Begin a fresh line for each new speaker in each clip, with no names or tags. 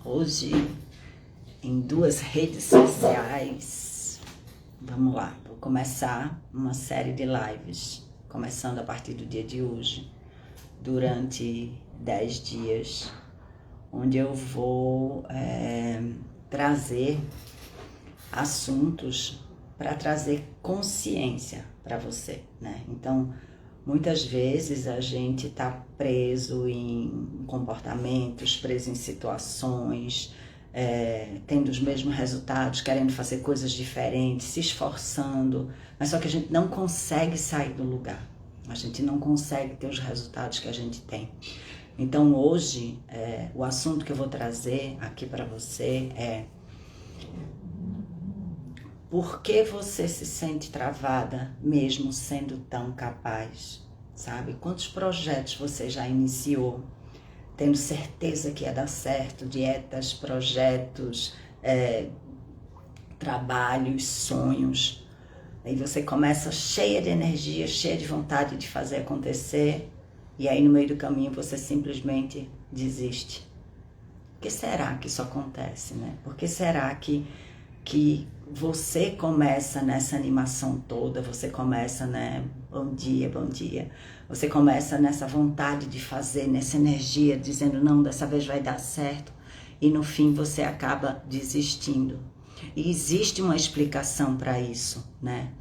Hoje em 2 redes sociais. Vamos lá, vou começar uma série de lives, começando a partir do dia de hoje, durante 10 dias, onde eu vou trazer assuntos para trazer consciência para você, né? Então, muitas vezes a gente está preso em comportamentos, preso em situações, tendo os mesmos resultados, querendo fazer coisas diferentes, se esforçando, mas só que a gente não consegue sair do lugar, a gente não consegue ter os resultados que a gente tem. Então hoje, o assunto que eu vou trazer aqui para você é: por que você se sente travada mesmo sendo tão capaz? Sabe? Quantos projetos você já iniciou, tendo certeza que ia dar certo? Dietas, projetos, trabalhos, sonhos. Aí você começa cheia de energia, cheia de vontade de fazer acontecer, e aí no meio do caminho você simplesmente desiste. Por que será que isso acontece, né? Por que será que você começa nessa animação toda, você começa, né, bom dia, você começa nessa vontade de fazer, nessa energia, dizendo, não, dessa vez vai dar certo, e no fim você acaba desistindo. E existe uma explicação para isso, né?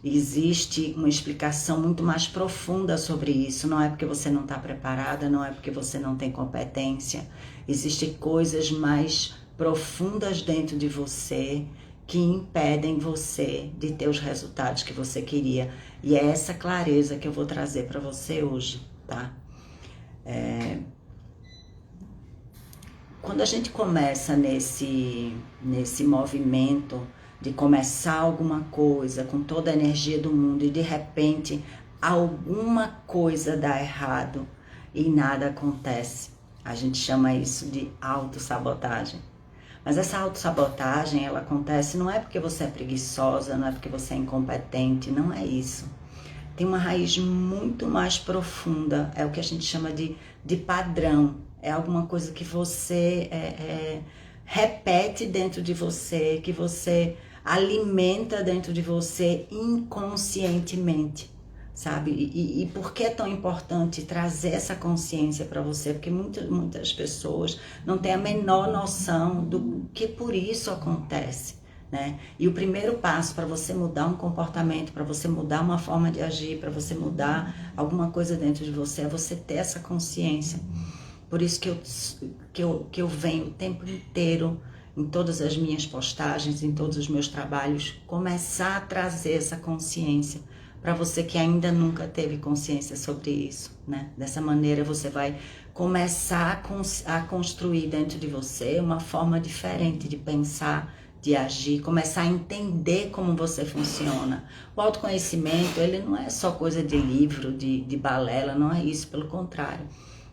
Existe uma explicação muito mais profunda sobre isso. Não é porque você não está preparada, não é porque você não tem competência. Existem coisas mais profundas dentro de você que impedem você de ter os resultados que você queria. E é essa clareza que eu vou trazer para você hoje, tá? Quando a gente começa nesse movimento de começar alguma coisa com toda a energia do mundo e de repente alguma coisa dá errado e nada acontece, a gente chama isso de autossabotagem. Mas essa autossabotagem, ela acontece não é porque você é preguiçosa, não é porque você é incompetente, não é isso. Tem uma raiz muito mais profunda, é o que a gente chama de padrão. É alguma coisa que você repete dentro de você, que você alimenta dentro de você inconscientemente, sabe? E por que é tão importante trazer essa consciência para você? Porque muitas pessoas não têm a menor noção do que por isso acontece, né? E o primeiro passo para você mudar um comportamento, para você mudar uma forma de agir, para você mudar alguma coisa dentro de você, é você ter essa consciência. Por isso que eu venho o tempo inteiro, em todas as minhas postagens, em todos os meus trabalhos, começar a trazer essa consciência para você que ainda nunca teve consciência sobre isso, né? Dessa maneira você vai começar a construir dentro de você uma forma diferente de pensar, de agir, começar a entender como você funciona. O autoconhecimento, ele não é só coisa de livro, de balela, não é isso, pelo contrário.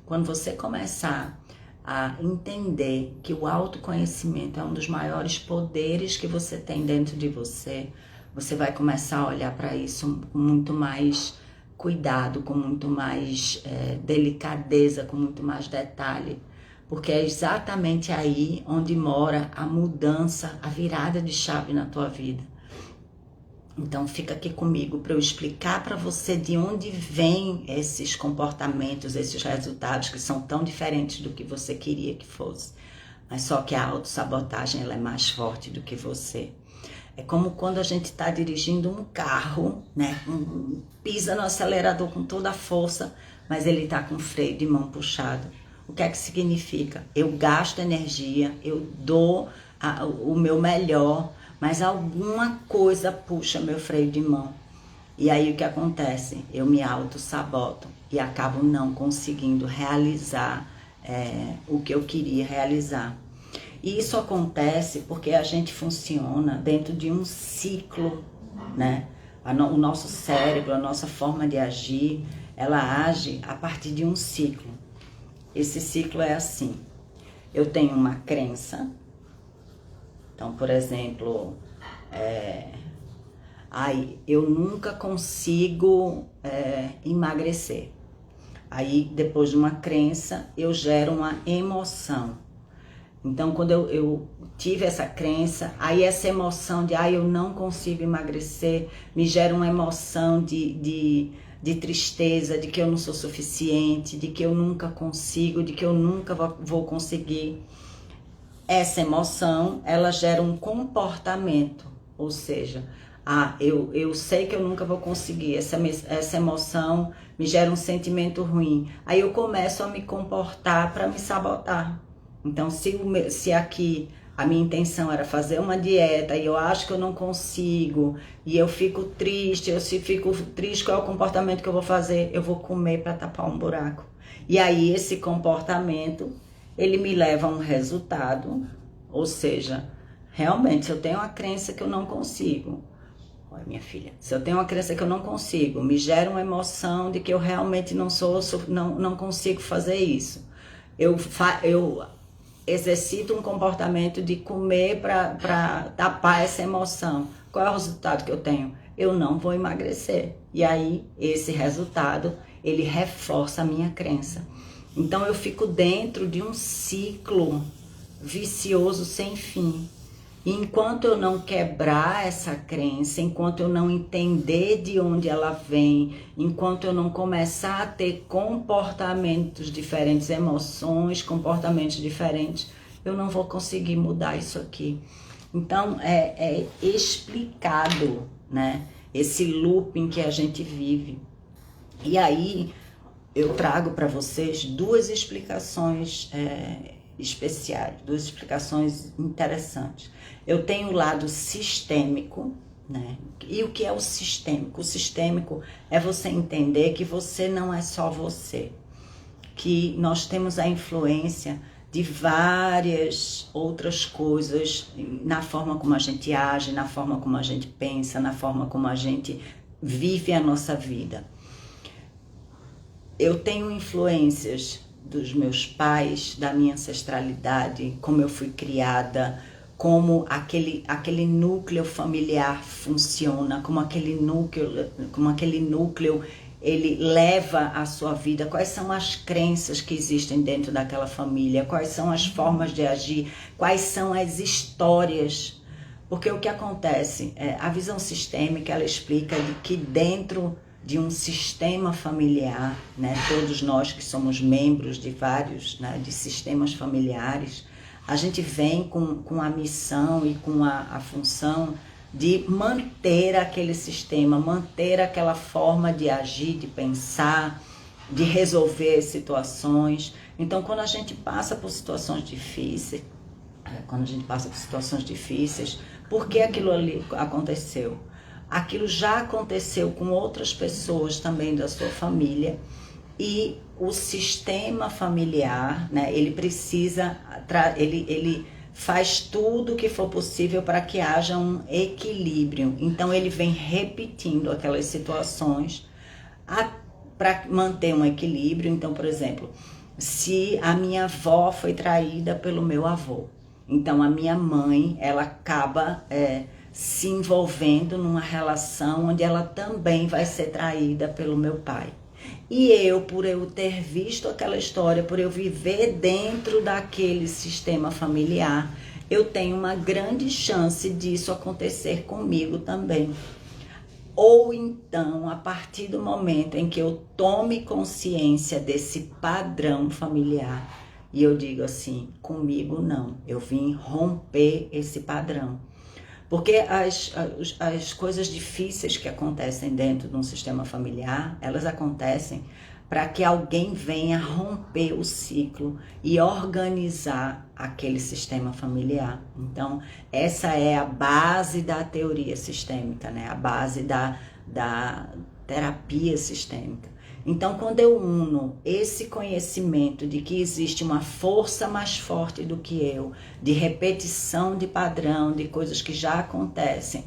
Quando você começar a entender que o autoconhecimento é um dos maiores poderes que você tem dentro de você, você vai começar a olhar para isso com muito mais cuidado, com muito mais delicadeza, com muito mais detalhe. Porque é exatamente aí onde mora a mudança, a virada de chave na tua vida. Então fica aqui comigo para eu explicar para você de onde vêm esses comportamentos, esses resultados que são tão diferentes do que você queria que fosse. Mas só que a autossabotagem, ela é mais forte do que você. É como quando a gente está dirigindo um carro, né? Pisa no acelerador com toda a força, mas ele está com o freio de mão puxado. O que é que significa? Eu gasto energia, eu dou o meu melhor, mas alguma coisa puxa meu freio de mão. E aí o que acontece? Eu me auto-saboto e acabo não conseguindo realizar o que eu queria realizar. E isso acontece porque a gente funciona dentro de um ciclo, né? O nosso cérebro, a nossa forma de agir, ela age a partir de um ciclo. Esse ciclo é assim: eu tenho uma crença. Então, por exemplo, eu nunca consigo emagrecer. Aí, depois de uma crença, eu gero uma emoção. Então, quando eu tive essa crença, aí essa emoção de eu não consigo emagrecer, me gera uma emoção de tristeza, de que eu não sou suficiente, de que eu nunca consigo, de que eu nunca vou conseguir. Essa emoção, ela gera um comportamento, ou seja, eu sei que eu nunca vou conseguir, essa emoção me gera um sentimento ruim. Aí eu começo a me comportar para me sabotar. Então, se aqui a minha intenção era fazer uma dieta e eu acho que eu não consigo, e eu fico triste, qual é o comportamento que eu vou fazer? Eu vou comer para tapar um buraco. E aí esse comportamento, ele me leva a um resultado, ou seja, realmente, se eu tenho uma crença que eu não consigo, olha minha filha, se eu tenho uma crença que eu não consigo, me gera uma emoção de que eu realmente não consigo fazer isso. Eu exercito um comportamento de comer para tapar essa emoção. Qual é o resultado que eu tenho? Eu não vou emagrecer. E aí, esse resultado, ele reforça a minha crença. Então, eu fico dentro de um ciclo vicioso sem fim. E enquanto eu não quebrar essa crença, enquanto eu não entender de onde ela vem, enquanto eu não começar a ter comportamentos diferentes, emoções, comportamentos diferentes, eu não vou conseguir mudar isso aqui. Então, é explicado, né, esse looping que a gente vive. E aí, eu trago para vocês duas explicações especiais, duas explicações interessantes. Eu tenho o lado sistêmico, né? E o que é o sistêmico? O sistêmico é você entender que você não é só você, que nós temos a influência de várias outras coisas na forma como a gente age, na forma como a gente pensa, na forma como a gente vive a nossa vida. Eu tenho influências dos meus pais, da minha ancestralidade, como eu fui criada, como aquele núcleo familiar funciona, como aquele núcleo ele leva a sua vida, quais são as crenças que existem dentro daquela família, quais são as formas de agir, quais são as histórias. Porque o que acontece, a visão sistêmica, ela explica de que dentro de um sistema familiar, né, todos nós que somos membros de vários, né, de sistemas familiares, a gente vem com a missão e com a função de manter aquele sistema, manter aquela forma de agir, de pensar, de resolver situações. Então, quando a gente passa por situações difíceis, por que aquilo ali aconteceu? Aquilo já aconteceu com outras pessoas também da sua família, e o sistema familiar, né, ele faz tudo o que for possível para que haja um equilíbrio. Então ele vem repetindo aquelas situações para manter um equilíbrio. Então, por exemplo, se a minha avó foi traída pelo meu avô, então a minha mãe, ela acaba se envolvendo numa relação onde ela também vai ser traída pelo meu pai. E por eu ter visto aquela história, por eu viver dentro daquele sistema familiar, eu tenho uma grande chance disso acontecer comigo também. Ou então, a partir do momento em que eu tome consciência desse padrão familiar, e eu digo assim, comigo não, eu vim romper esse padrão. Porque as coisas difíceis que acontecem dentro de um sistema familiar, elas acontecem para que alguém venha romper o ciclo e organizar aquele sistema familiar. Então, essa é a base da teoria sistêmica, né? A base da terapia sistêmica. Então, quando eu uno esse conhecimento de que existe uma força mais forte do que eu, de repetição de padrão, de coisas que já acontecem,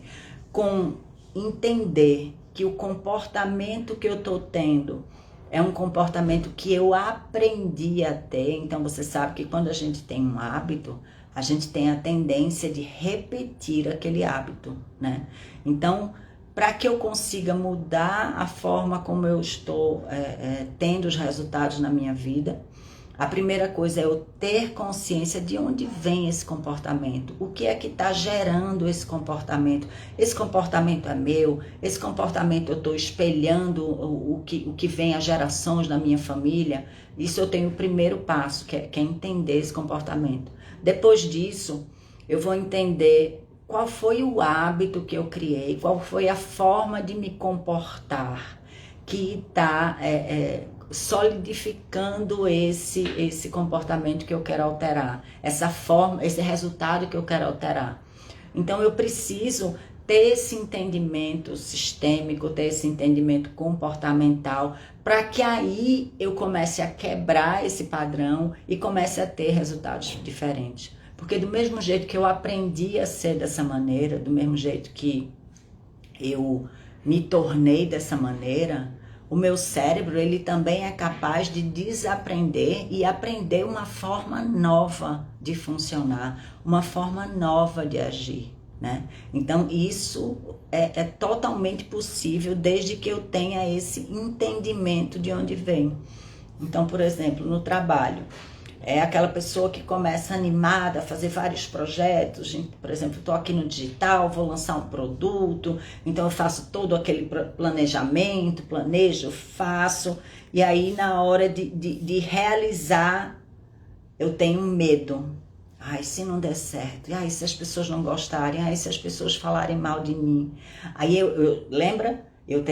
com entender que o comportamento que eu estou tendo é um comportamento que eu aprendi a ter. Então, você sabe que quando a gente tem um hábito, a gente tem a tendência de repetir aquele hábito, né? Então, para que eu consiga mudar a forma como eu estou tendo os resultados na minha vida, A primeira coisa é eu ter consciência de onde vem esse comportamento. O que é que está gerando esse comportamento? Esse comportamento é meu? Esse comportamento eu estou espelhando o que vem as gerações da minha família? Isso eu tenho o primeiro passo, que é entender esse comportamento. Depois disso, eu vou entender qual foi o hábito que eu criei, qual foi a forma de me comportar que está solidificando esse comportamento que eu quero alterar, essa forma, esse resultado que eu quero alterar. Então eu preciso ter esse entendimento sistêmico, ter esse entendimento comportamental, para que aí eu comece a quebrar esse padrão e comece a ter resultados diferentes. Porque do mesmo jeito que eu aprendi a ser dessa maneira, do mesmo jeito que eu me tornei dessa maneira, o meu cérebro ele também é capaz de desaprender e aprender uma forma nova de funcionar, uma forma nova de agir, né? Então isso é totalmente possível desde que eu tenha esse entendimento de onde vem. Então, por exemplo, no trabalho, é aquela pessoa que começa animada a fazer vários projetos. Por exemplo, estou aqui no digital, vou lançar um produto, então eu faço todo aquele planejamento, planejo, faço, e aí na hora de realizar, eu tenho medo. Ai, se não der certo, ai, se as pessoas não gostarem, ai, se as pessoas falarem mal de mim. Aí lembra? Eu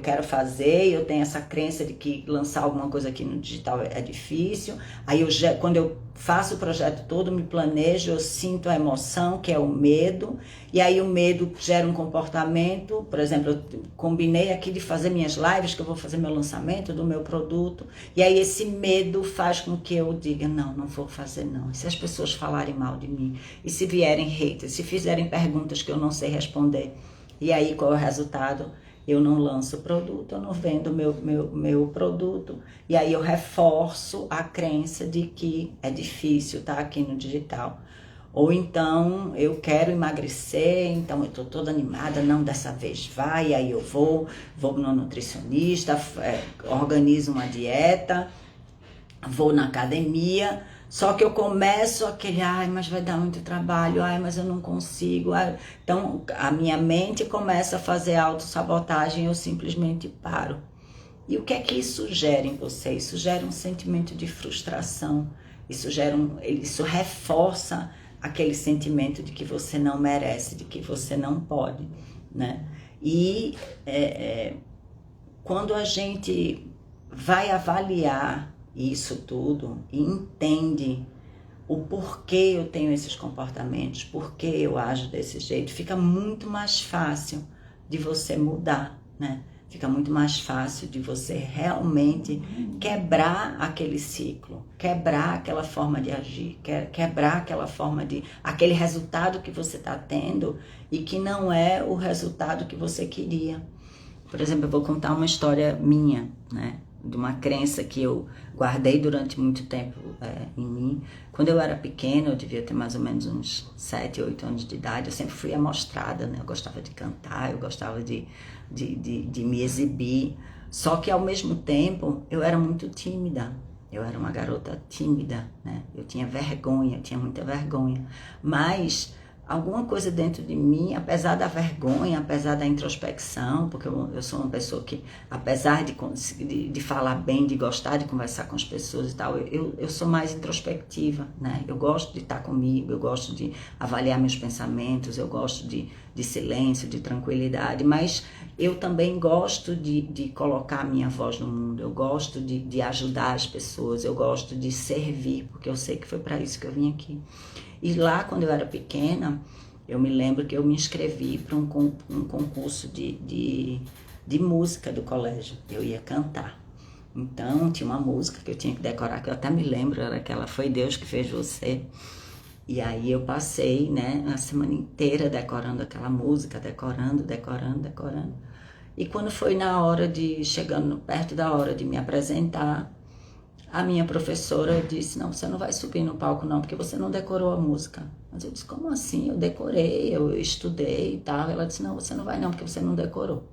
quero fazer, eu tenho essa crença de que lançar alguma coisa aqui no digital é difícil. Aí quando eu faço o projeto todo, me planejo, eu sinto a emoção, que é o medo, e aí o medo gera um comportamento. Por exemplo, eu combinei aqui de fazer minhas lives, que eu vou fazer meu lançamento do meu produto, e aí esse medo faz com que eu diga, não vou fazer não. E se as pessoas falarem mal de mim? E se vierem haters? Se fizerem perguntas que eu não sei responder? E aí qual é o resultado? Eu não lanço o produto, eu não vendo meu produto. E aí eu reforço a crença de que é difícil estar aqui no digital. Ou então eu quero emagrecer, então eu estou toda animada, não, dessa vez vai, aí eu vou no nutricionista, organizo uma dieta, vou na academia. Só que eu começo aquele, ai, mas vai dar muito trabalho, ai, mas eu não consigo. Ai. Então, a minha mente começa a fazer autossabotagem e eu simplesmente paro. E o que é que isso gera em você? Isso gera um sentimento de frustração. Isso reforça aquele sentimento de que você não merece, de que você não pode, né? E quando a gente vai avaliar isso tudo e entende o porquê eu tenho esses comportamentos, porquê eu ajo desse jeito, fica muito mais fácil de você mudar, né? Fica muito mais fácil de você realmente quebrar aquele ciclo, quebrar aquela forma de agir, quebrar aquela forma aquele resultado que você está tendo e que não é o resultado que você queria. Por exemplo, eu vou contar uma história minha, né? De uma crença que eu guardei durante muito tempo em mim. Quando eu era pequena, eu devia ter mais ou menos uns 7, 8 anos de idade, eu sempre fui amostrada, né? Eu gostava de cantar, eu gostava de me exibir. Só que ao mesmo tempo, eu era muito tímida. Eu era uma garota tímida, né? Eu tinha vergonha, tinha muita vergonha. Mas alguma coisa dentro de mim, apesar da vergonha, apesar da introspecção, porque eu sou uma pessoa que, apesar de falar bem, de gostar de conversar com as pessoas e tal, eu sou mais introspectiva, né? Eu gosto de estar comigo, eu gosto de avaliar meus pensamentos, eu gosto de silêncio, de tranquilidade, mas eu também gosto de colocar a minha voz no mundo, eu gosto de ajudar as pessoas, eu gosto de servir, porque eu sei que foi para isso que eu vim aqui. E lá, quando eu era pequena, eu me lembro que eu me inscrevi para um concurso de música do colégio. Eu ia cantar. Então, tinha uma música que eu tinha que decorar, que eu até me lembro, era aquela Foi Deus que Fez Você. E aí eu passei, né, a semana inteira decorando aquela música, decorando. E quando foi chegando perto da hora de me apresentar, a minha professora disse, não, você não vai subir no palco não, porque você não decorou a música. Mas eu disse, como assim? Eu decorei, eu estudei e tal. Ela disse, não, você não vai não, porque você não decorou.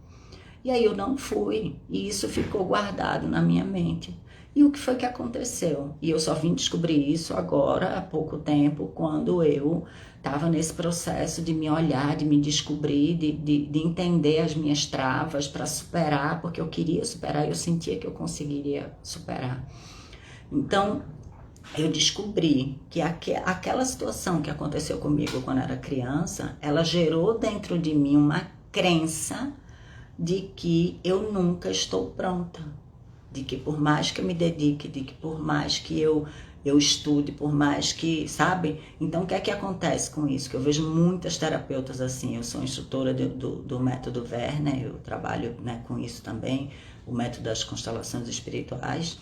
E aí eu não fui, e isso ficou guardado na minha mente. E o que foi que aconteceu? E eu só vim descobrir isso agora, há pouco tempo, quando eu estava nesse processo de me olhar, de me descobrir, de entender as minhas travas para superar, porque eu queria superar e eu sentia que eu conseguiria superar. Então, eu descobri que aquela situação que aconteceu comigo quando era criança, ela gerou dentro de mim uma crença de que eu nunca estou pronta, de que por mais que eu me dedique, de que por mais que eu estude, por mais que, sabe? Então, o que é que acontece com isso? Que eu vejo muitas terapeutas assim, eu sou instrutora do método Werner, eu trabalho, né, com isso também, o método das constelações espirituais,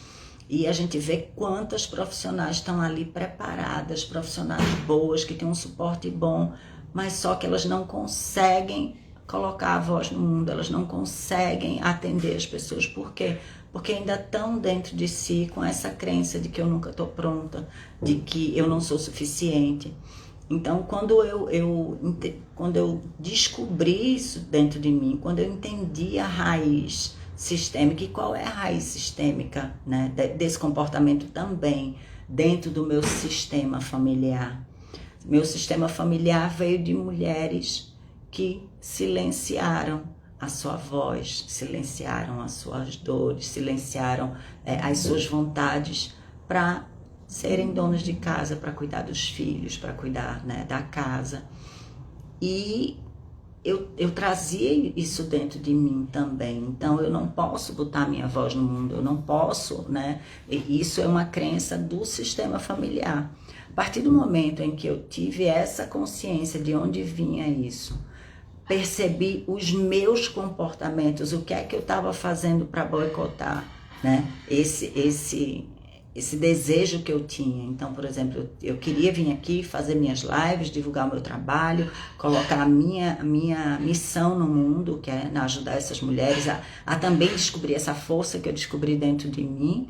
e a gente vê quantas profissionais estão ali preparadas, profissionais boas, que têm um suporte bom, mas só que elas não conseguem colocar a voz no mundo, elas não conseguem atender as pessoas. Por quê? Porque ainda estão dentro de si com essa crença de que eu nunca estou pronta, de que eu não sou suficiente. Então, quando eu descobri isso dentro de mim, quando eu entendi a raiz sistêmica, e qual é a raiz sistêmica, né, desse comportamento também dentro do meu sistema familiar. Meu sistema familiar veio de mulheres que silenciaram a sua voz, silenciaram as suas dores, silenciaram as suas vontades para serem donas de casa, para cuidar dos filhos, para cuidar, né, da casa. E eu trazia isso dentro de mim também. Então, eu não posso botar minha voz no mundo, eu não posso, né? E isso é uma crença do sistema familiar. A partir do momento em que eu tive essa consciência de onde vinha isso, percebi os meus comportamentos, o que é que eu estava fazendo para boicotar, né? Esse desejo que eu tinha. Então, por exemplo, eu queria vir aqui fazer minhas lives, divulgar o meu trabalho, colocar a minha missão no mundo, que é ajudar essas mulheres a também descobrir essa força que eu descobri dentro de mim.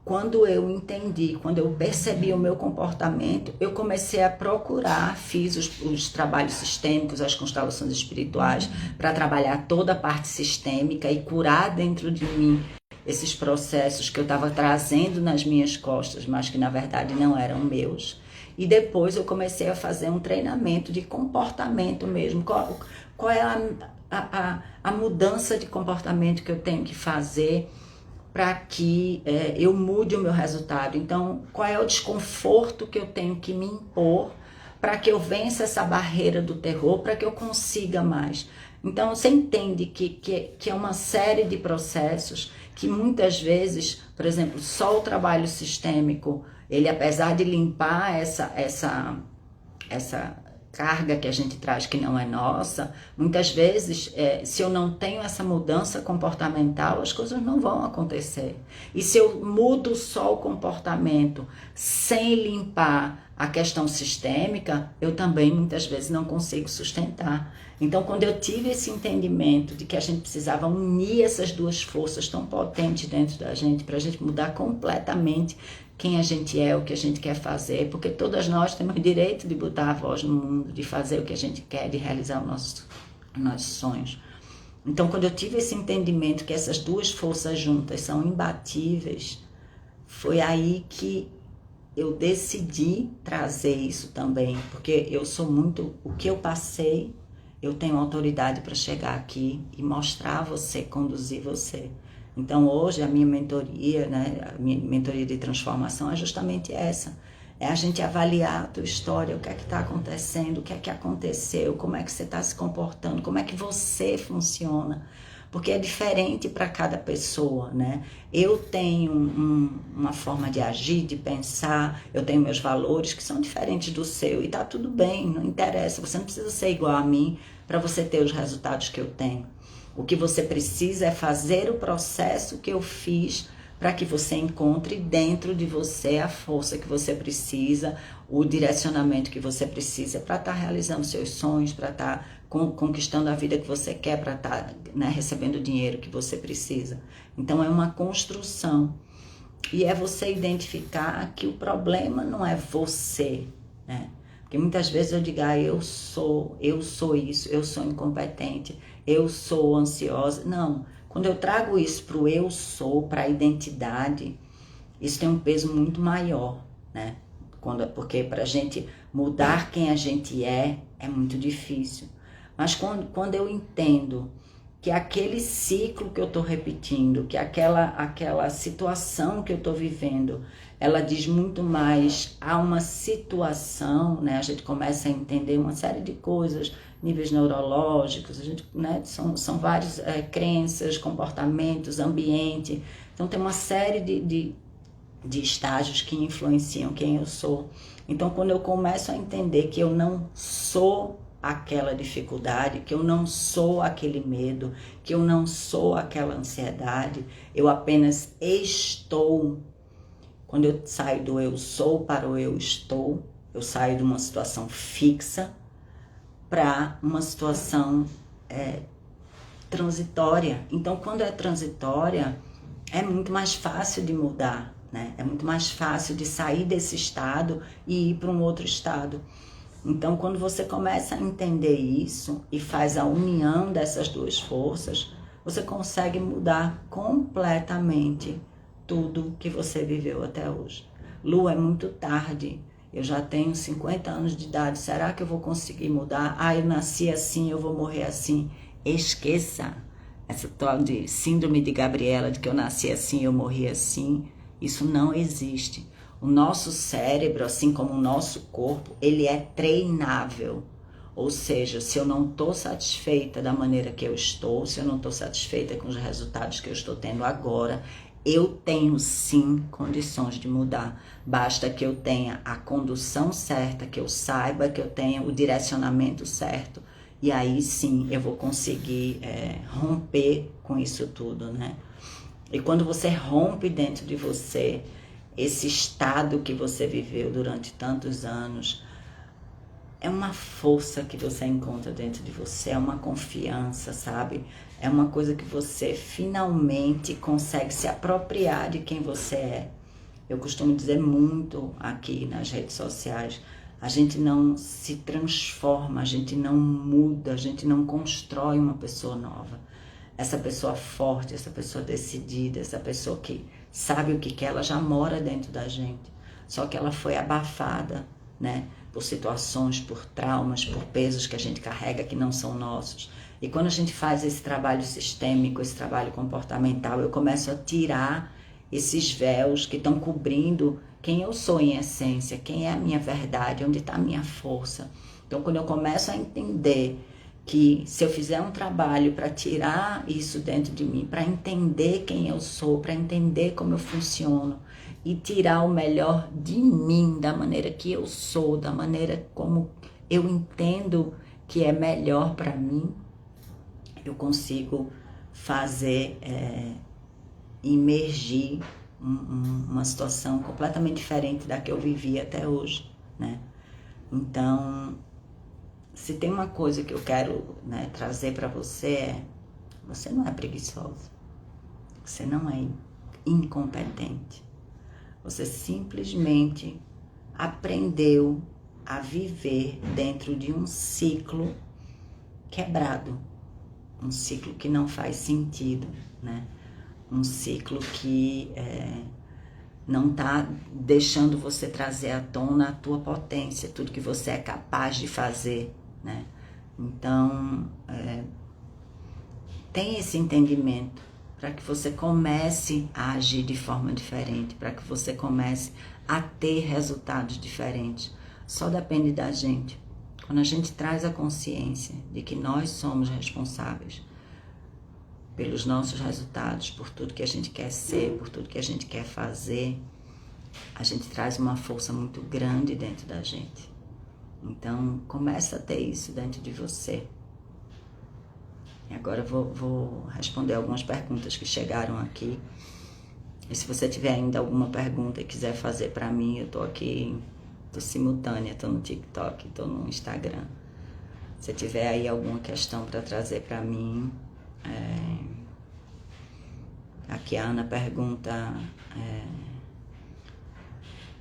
Quando eu entendi, quando eu percebi o meu comportamento, eu comecei a procurar, fiz os trabalhos sistêmicos, as constelações espirituais, para trabalhar toda a parte sistêmica e curar dentro de mim esses processos que eu estava trazendo nas minhas costas, mas que na verdade não eram meus. E depois eu comecei a fazer um treinamento de comportamento mesmo. Qual é a mudança de comportamento que eu tenho que fazer para que eu mude o meu resultado? Então, qual é o desconforto que eu tenho que me impor para que eu vença essa barreira do terror, para que eu consiga mais? Então, você entende que é uma série de processos que muitas vezes, por exemplo, só o trabalho sistêmico, ele apesar de limpar essa carga que a gente traz que não é nossa, muitas vezes, se eu não tenho essa mudança comportamental, as coisas não vão acontecer. E se eu mudo só o comportamento sem limpar a questão sistêmica, eu também muitas vezes não consigo sustentar. Então, quando eu tive esse entendimento de que a gente precisava unir essas duas forças tão potentes dentro da gente, para a gente mudar completamente quem a gente é, o que a gente quer fazer, porque todas nós temos o direito de botar a voz no mundo, de fazer o que a gente quer, de realizar os nossos sonhos. Então, quando eu tive esse entendimento que essas duas forças juntas são imbatíveis, foi aí que eu decidi trazer isso também, porque eu sou muito, o que eu passei, eu tenho autoridade para chegar aqui e mostrar a você, conduzir você. Então, hoje, a minha mentoria, né, a minha mentoria de transformação é justamente essa. É a gente avaliar a tua história, o que é que está acontecendo, o que é que aconteceu, como é que você está se comportando, como é que você funciona. Porque é diferente para cada pessoa, né? Eu tenho uma forma de agir, de pensar, eu tenho meus valores que são diferentes do seu. E tá tudo bem, não interessa. Você não precisa ser igual a mim para você ter os resultados que eu tenho. O que você precisa é fazer o processo que eu fiz para que você encontre dentro de você a força que você precisa, o direcionamento que você precisa para estar realizando seus sonhos, para estar conquistando a vida que você quer, para estar, né, recebendo o dinheiro que você precisa. Então, é uma construção. E é você identificar que o problema não é você, né? Porque muitas vezes eu digo, eu sou isso, eu sou incompetente, eu sou ansiosa. Não, quando eu trago isso para o eu sou, para a identidade, isso tem um peso muito maior, né? Porque para a gente mudar quem a gente é muito difícil. Mas quando eu entendo que aquele ciclo que eu estou repetindo, que aquela situação que eu estou vivendo, ela diz muito mais a uma situação, né? A gente começa a entender uma série de coisas, níveis neurológicos, a gente, né? São várias crenças, comportamentos, ambiente. Então tem uma série de estágios que influenciam quem eu sou. Então quando eu começo a entender que eu não sou aquela dificuldade, que eu não sou aquele medo, que eu não sou aquela ansiedade, eu apenas estou. Quando eu saio do eu sou para o eu estou, eu saio de uma situação fixa para uma situação transitória. Então, quando é transitória, é muito mais fácil de mudar, né? É muito mais fácil de sair desse estado e ir para um outro estado. Então, quando você começa a entender isso e faz a união dessas duas forças, você consegue mudar completamente tudo que você viveu até hoje. Lu, é muito tarde, eu já tenho 50 anos de idade, será que eu vou conseguir mudar? Eu nasci assim, eu vou morrer assim. Esqueça essa tal de síndrome de Gabriela, de que eu nasci assim, eu morri assim. Isso não existe. O nosso cérebro, assim como o nosso corpo, ele é treinável. Ou seja, se eu não estou satisfeita da maneira que eu estou, se eu não estou satisfeita com os resultados que eu estou tendo agora, eu tenho sim condições de mudar. Basta que eu tenha a condução certa, que eu saiba que eu tenha o direcionamento certo. E aí sim eu vou conseguir romper com isso tudo, né? E quando você rompe dentro de você esse estado que você viveu durante tantos anos, é uma força que você encontra dentro de você, é uma confiança, sabe? É uma coisa que você finalmente consegue se apropriar de quem você é. Eu costumo dizer muito aqui nas redes sociais, a gente não se transforma, a gente não muda, a gente não constrói uma pessoa nova. Essa pessoa forte, essa pessoa decidida, essa pessoa que sabe o que quer, ela já mora dentro da gente. Só que ela foi abafada, né? Por situações, por traumas, por pesos que a gente carrega que não são nossos. E quando a gente faz esse trabalho sistêmico, esse trabalho comportamental, eu começo a tirar esses véus que estão cobrindo quem eu sou em essência, quem é a minha verdade, onde está a minha força. Então, quando eu começo a entender que se eu fizer um trabalho para tirar isso dentro de mim, para entender quem eu sou, para entender como eu funciono e tirar o melhor de mim, da maneira que eu sou, da maneira como eu entendo que é melhor para mim, eu consigo fazer emergir uma situação completamente diferente da que eu vivi até hoje, né? Então, se tem uma coisa que eu quero, né, trazer para você você não é preguiçoso, você não é incompetente, você simplesmente aprendeu a viver dentro de um ciclo quebrado, um ciclo que não faz sentido, né? Um ciclo que não está deixando você trazer à tona a tua potência, tudo que você é capaz de fazer, né? Então, tem esse entendimento para que você comece a agir de forma diferente, para que você comece a ter resultados diferentes. Só depende da gente. Quando a gente traz a consciência de que nós somos responsáveis pelos nossos resultados, por tudo que a gente quer ser, por tudo que a gente quer fazer, a gente traz uma força muito grande dentro da gente. Então, começa a ter isso dentro de você. E agora eu vou responder algumas perguntas que chegaram aqui. E se você tiver ainda alguma pergunta e quiser fazer para mim, eu tô aqui, tô simultânea, tô no TikTok, tô no Instagram. Se tiver aí alguma questão para trazer para mim, aqui a Ana pergunta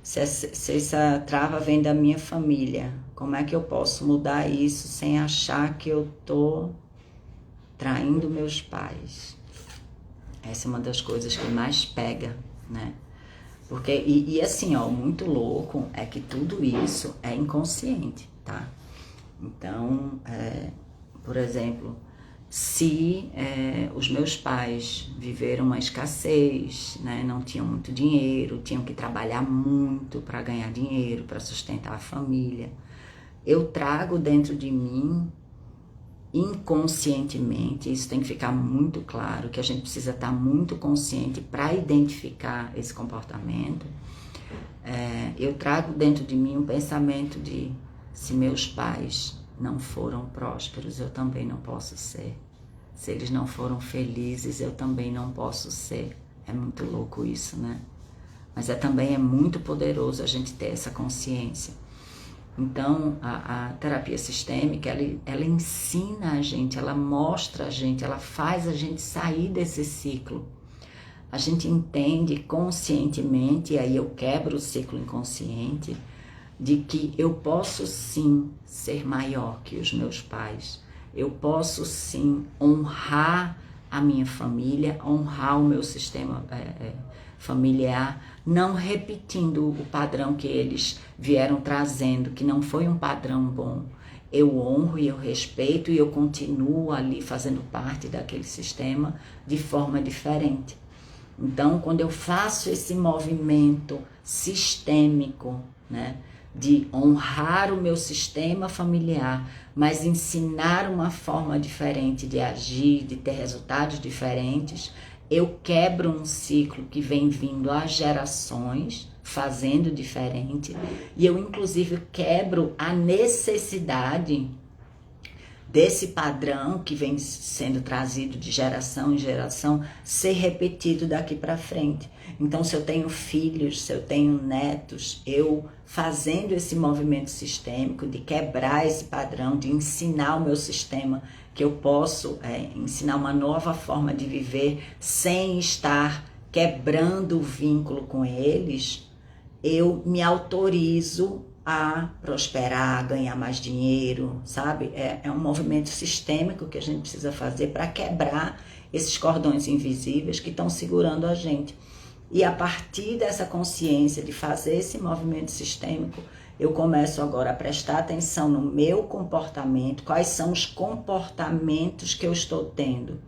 se essa trava vem da minha família, como é que eu posso mudar isso sem achar que eu tô traindo meus pais? Essa é uma das coisas que mais pega, né? Porque, e assim, ó, muito louco é que tudo isso é inconsciente, tá? Então, por exemplo, se os meus pais viveram uma escassez, né, não tinham muito dinheiro, tinham que trabalhar muito para ganhar dinheiro, para sustentar a família, eu trago dentro de mim, inconscientemente, isso tem que ficar muito claro, que a gente precisa estar muito consciente para identificar esse comportamento. Eu trago dentro de mim um pensamento de: se meus pais não foram prósperos, eu também não posso ser. Se eles não foram felizes, eu também não posso ser. É muito louco isso, né? Mas também é muito poderoso a gente ter essa consciência. Então, a terapia sistêmica, ela ensina a gente, ela mostra a gente, ela faz a gente sair desse ciclo. A gente entende conscientemente, e aí eu quebro o ciclo inconsciente, de que eu posso sim ser maior que os meus pais. Eu posso sim honrar a minha família, honrar o meu sistema familiar, não repetindo o padrão que eles vieram trazendo, que não foi um padrão bom. Eu honro e eu respeito e eu continuo ali fazendo parte daquele sistema de forma diferente. Então, quando eu faço esse movimento sistêmico, né, de honrar o meu sistema familiar, mas ensinar uma forma diferente de agir, de ter resultados diferentes, eu quebro um ciclo que vem vindo há gerações, fazendo diferente, e eu inclusive quebro a necessidade desse padrão que vem sendo trazido de geração em geração ser repetido daqui para frente. Então, se eu tenho filhos, se eu tenho netos, eu fazendo esse movimento sistêmico de quebrar esse padrão, de ensinar o meu sistema que eu posso ensinar uma nova forma de viver sem estar quebrando o vínculo com eles, eu me autorizo a prosperar, a ganhar mais dinheiro, sabe? É um movimento sistêmico que a gente precisa fazer para quebrar esses cordões invisíveis que estão segurando a gente. E a partir dessa consciência de fazer esse movimento sistêmico, eu começo agora a prestar atenção no meu comportamento, quais são os comportamentos que eu estou tendo,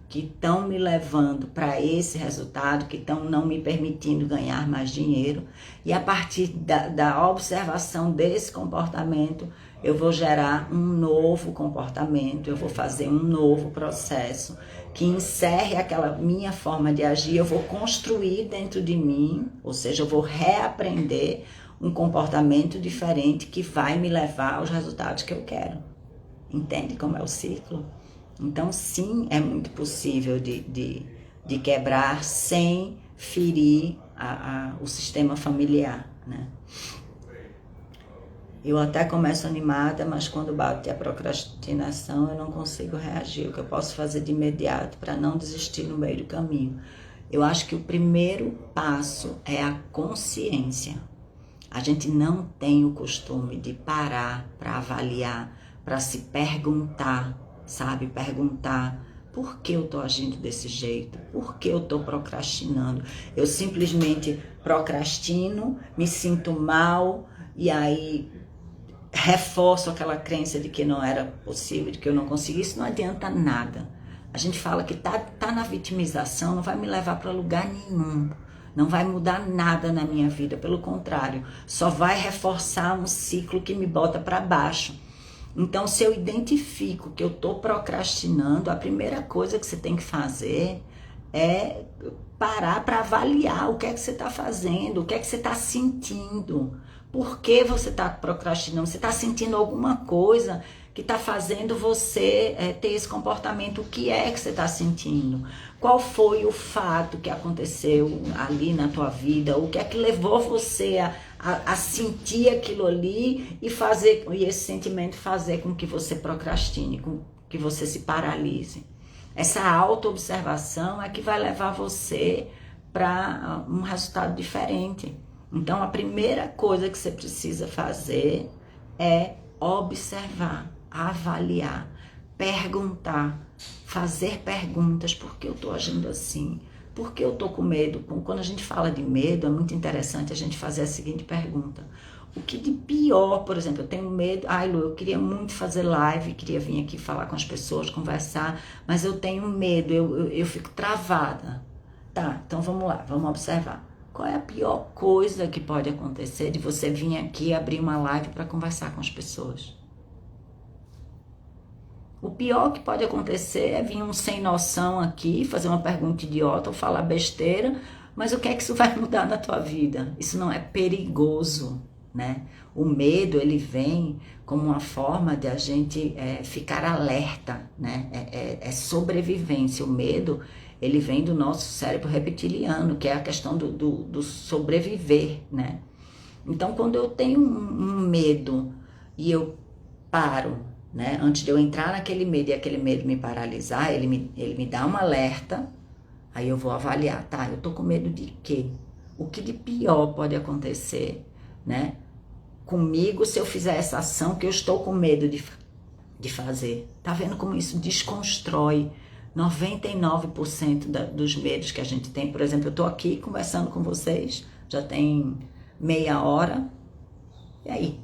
que estão me levando para esse resultado, que estão não me permitindo ganhar mais dinheiro. E a partir da observação desse comportamento, eu vou gerar um novo comportamento, eu vou fazer um novo processo que encerre aquela minha forma de agir, eu vou construir dentro de mim, ou seja, eu vou reaprender um comportamento diferente que vai me levar aos resultados que eu quero. Entende como é o ciclo? Então, sim, é muito possível de quebrar sem ferir o sistema familiar, né? Eu até começo animada, mas quando bate a procrastinação, eu não consigo reagir. O que eu posso fazer de imediato para não desistir no meio do caminho? Eu acho que o primeiro passo é a consciência. A gente não tem o costume de parar para avaliar, para se perguntar, sabe? Perguntar: por que eu tô agindo desse jeito? Por que eu tô procrastinando? Eu simplesmente procrastino, me sinto mal e aí reforço aquela crença de que não era possível, de que eu não conseguia. Isso não adianta nada. A gente fala que tá na vitimização, não vai me levar para lugar nenhum. Não vai mudar nada na minha vida, pelo contrário, só vai reforçar um ciclo que me bota para baixo. Então, se eu identifico que eu estou procrastinando, a primeira coisa que você tem que fazer é parar para avaliar o que é que você está fazendo, o que é que você está sentindo. Por que você está procrastinando? Você está sentindo alguma coisa que está fazendo você ter esse comportamento? O que é que você está sentindo? Qual foi o fato que aconteceu ali na tua vida? O que é que levou você a sentir aquilo ali e esse sentimento fazer com que você procrastine, com que você se paralise? Essa auto-observação é que vai levar você para um resultado diferente. Então, a primeira coisa que você precisa fazer é observar, avaliar, perguntar, fazer perguntas: por que eu estou agindo assim? Por que eu tô com medo? Quando a gente fala de medo, é muito interessante a gente fazer a seguinte pergunta. O que de pior, por exemplo, eu tenho medo, Lu, eu queria muito fazer live, queria vir aqui falar com as pessoas, conversar, mas eu tenho medo, eu fico travada. Tá, então vamos lá, vamos observar. Qual é a pior coisa que pode acontecer de você vir aqui abrir uma live para conversar com as pessoas? O pior que pode acontecer é vir um sem noção aqui, fazer uma pergunta idiota ou falar besteira, mas o que é que isso vai mudar na tua vida? Isso não é perigoso, né? O medo, ele vem como uma forma de a gente ficar alerta, né? É sobrevivência. O medo, ele vem do nosso cérebro reptiliano, que é a questão do sobreviver, né? Então, quando eu tenho um medo e eu paro, né? Antes de eu entrar naquele medo e aquele medo me paralisar, ele me dá um alerta, aí eu vou avaliar, tá? Eu tô com medo de quê? O que de pior pode acontecer, né? Comigo se eu fizer essa ação que eu estou com medo de fazer. Tá vendo como isso desconstrói 99% dos medos que a gente tem? Por exemplo, eu tô aqui conversando com vocês, já tem meia hora, e aí?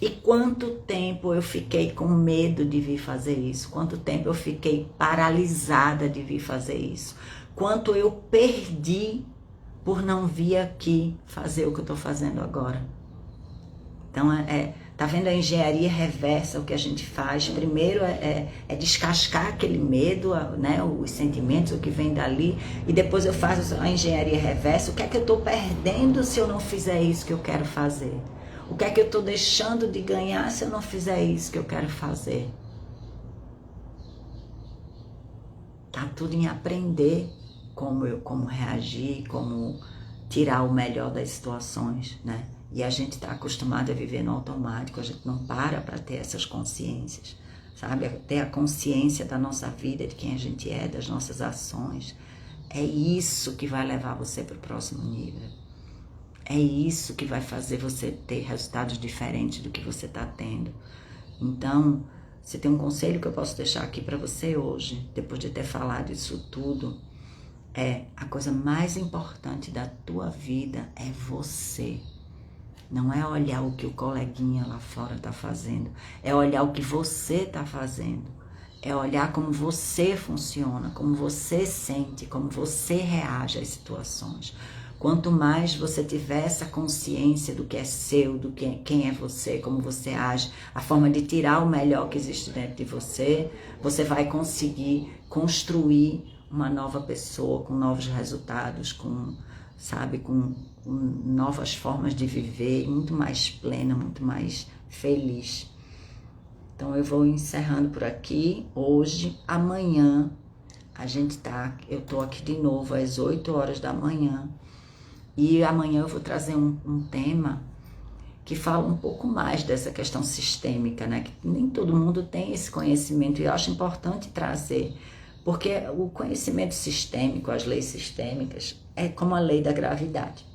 E quanto tempo eu fiquei com medo de vir fazer isso? Quanto tempo eu fiquei paralisada de vir fazer isso? Quanto eu perdi por não vir aqui fazer o que eu estou fazendo agora? Então, tá vendo a engenharia reversa, o que a gente faz? Primeiro é descascar aquele medo, né, os sentimentos, o que vem dali, e depois eu faço a engenharia reversa. O que é que eu estou perdendo se eu não fizer isso que eu quero fazer? O que é que eu estou deixando de ganhar se eu não fizer isso que eu quero fazer? Tá tudo em aprender como reagir, como tirar o melhor das situações, né? E a gente está acostumado a viver no automático, a gente não para ter essas consciências, sabe? Ter a consciência da nossa vida, de quem a gente é, das nossas ações. É isso que vai levar você para o próximo nível. É isso que vai fazer você ter resultados diferentes do que você está tendo. Então, se tem um conselho que eu posso deixar aqui para você hoje, depois de ter falado isso tudo, a coisa mais importante da tua vida é você. Não é olhar o que o coleguinha lá fora está fazendo, é olhar o que você está fazendo. É olhar como você funciona, como você sente, como você reage às situações. Quanto mais você tiver essa consciência do que é seu, do que quem é você, como você age, a forma de tirar o melhor que existe dentro de você, você vai conseguir construir uma nova pessoa com novos resultados, com novas formas de viver, muito mais plena, muito mais feliz. Então eu vou encerrando por aqui hoje. Amanhã eu tô aqui de novo às 8 horas da manhã. E amanhã eu vou trazer um tema que fala um pouco mais dessa questão sistêmica, né? Que nem todo mundo tem esse conhecimento e eu acho importante trazer, porque o conhecimento sistêmico, as leis sistêmicas, é como a lei da gravidade.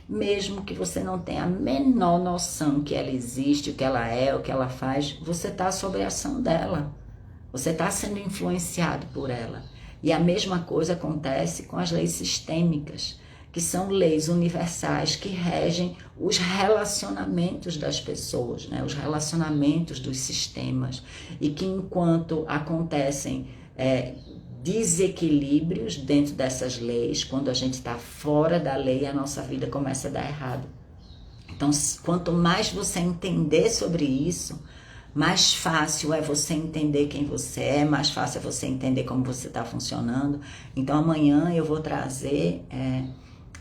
Mesmo que você não tenha a menor noção que ela existe, o que ela é, o que ela faz, você está sob a ação dela. Você está sendo influenciado por ela. E a mesma coisa acontece com as leis sistêmicas, que são leis universais que regem os relacionamentos das pessoas, né? Os relacionamentos dos sistemas. E que enquanto acontecem desequilíbrios dentro dessas leis, quando a gente está fora da lei, a nossa vida começa a dar errado. Então, quanto mais você entender sobre isso, mais fácil é você entender quem você é, mais fácil é você entender como você está funcionando. Então, amanhã eu vou trazer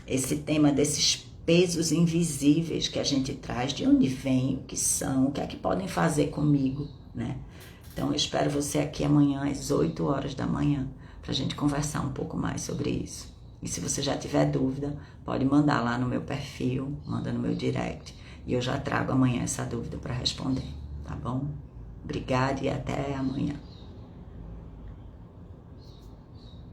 esse tema desses pesos invisíveis que a gente traz, de onde vem, o que são, o que é que podem fazer comigo, né? Então, eu espero você aqui amanhã às 8 horas da manhã para a gente conversar um pouco mais sobre isso. E se você já tiver dúvida, pode mandar lá no meu perfil, manda no meu direct e eu já trago amanhã essa dúvida para responder, tá bom? Obrigada e até amanhã.